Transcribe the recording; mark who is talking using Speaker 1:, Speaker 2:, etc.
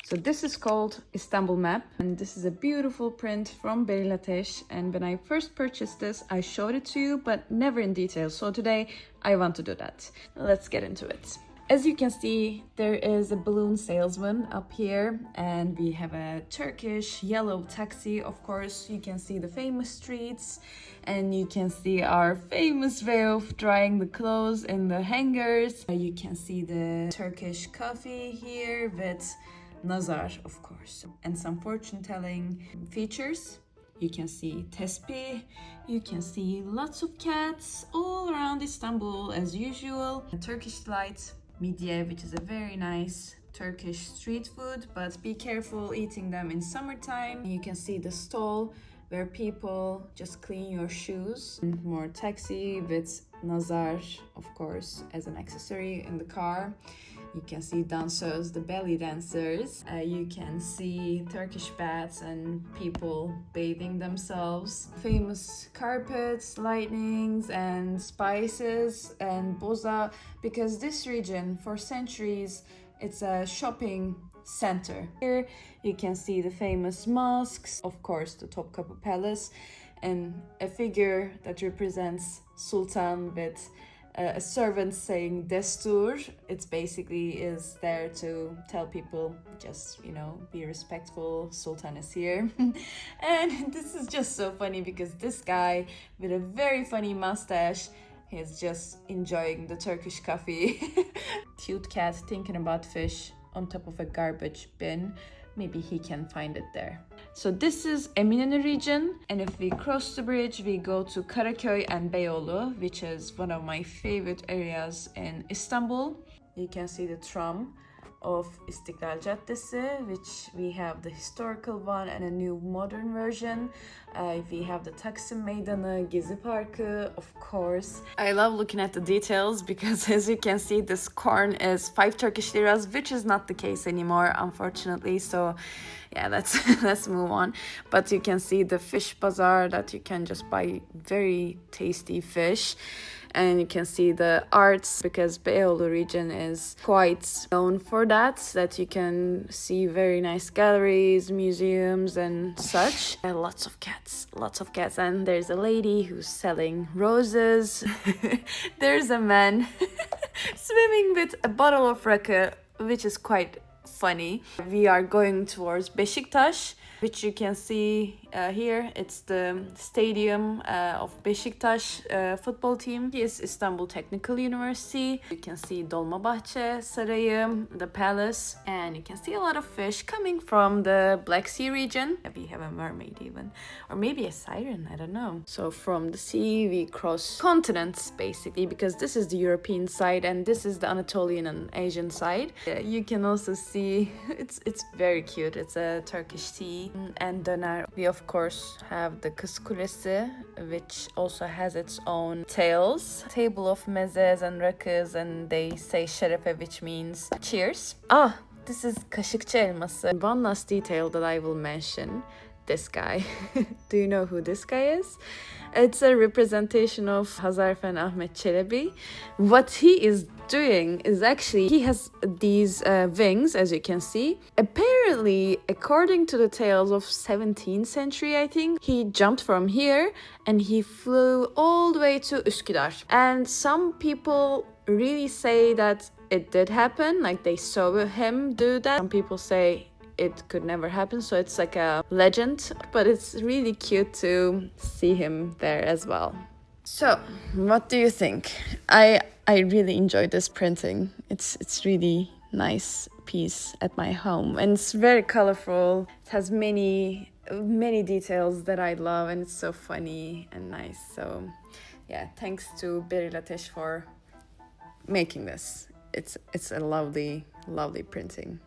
Speaker 1: So this is called Istanbul Map, and this is a beautiful print from Beril Ateş. And when I first purchased this, I showed it to you, but never in detail. So today I want to do that. Let's get into it. As you can see, there is a balloon salesman up here, and we have a Turkish yellow taxi. Of course, you can see the famous streets, and you can see our famous way of drying the clothes in the hangers. You can see the Turkish coffee here with nazar, of course, and some fortune-telling features. You can see tespih, you can see lots of cats all around Istanbul as usual. A Turkish delight, midye, which is a very nice Turkish street food, but be careful eating them in summertime. You can see the stall where people just clean your shoes. More taxi with nazar, of course, as an accessory in the car. You can see danseurs, the belly dancers. You can see Turkish baths and people bathing themselves. Famous carpets, lightnings, and spices, and boza, because this region, for centuries, it's a shopping center. Here you can see the famous mosques, of course, the Topkapı Palace, and a figure that represents Sultan with a servant saying destur. It's basically is there to tell people, just, you know, be respectful, Sultan is here. And this is just so funny because this guy with a very funny mustache, he's just enjoying the Turkish coffee. Cute cat thinking about fish on top of a garbage bin. Maybe he can find it there. So this is Eminönü region, and if we cross the bridge, we go to Karaköy and Beyoğlu, which is one of my favorite areas in Istanbul. You can see the tram of İstiklal Caddesi, which we have the historical one and a new modern version. We have the Taksim Meydanı, Gezi Parkı, of course. I love looking at the details because as you can see, this corn is 5 Turkish liras, which is not the case anymore, unfortunately. So yeah, let's move on. But you can see the fish bazaar that you can just buy very tasty fish. And you can see the arts, because Beyoğlu region is quite known for that you can see very nice galleries, museums and such. Lots of cats, and there's a lady who's selling roses. There's a man swimming with a bottle of rakı, which is quite funny. We are going towards Beşiktaş, which you can see here. It's the stadium of Beşiktaş football team. Here's Istanbul Technical University. You can see Dolmabahçe Sarayı, the palace, and you can see a lot of fish coming from the Black Sea region. We have a mermaid even, or maybe a siren, I don't know. So from the sea we cross continents basically, because this is the European side and this is the Anatolian and Asian side. You can also see it's very cute. It's a Turkish tea and döner. We of course have the Kız Kulesi, which also has its own tales. Table of mezes and rakıs, and they say şerefe, which means cheers. This is kaşıkçı elması. One last detail that I will mention. This guy. Do you know who this guy is? It's a representation of Hazarfen Ahmet Çelebi. What he is doing is actually, he has these wings, as you can see. Apparently, according to the tales of 17th century, I think, he jumped from here and he flew all the way to Üsküdar. And some people really say that it did happen, like they saw him do that. Some people say it could never happen, so it's like a legend, but it's really cute to see him there as well. So what do you think? I really enjoy this printing. It's really nice piece at my home, and it's very colorful. It has many details that I love, and it's so funny and nice. So yeah, thanks to Beril Ateş for making this. It's a lovely printing.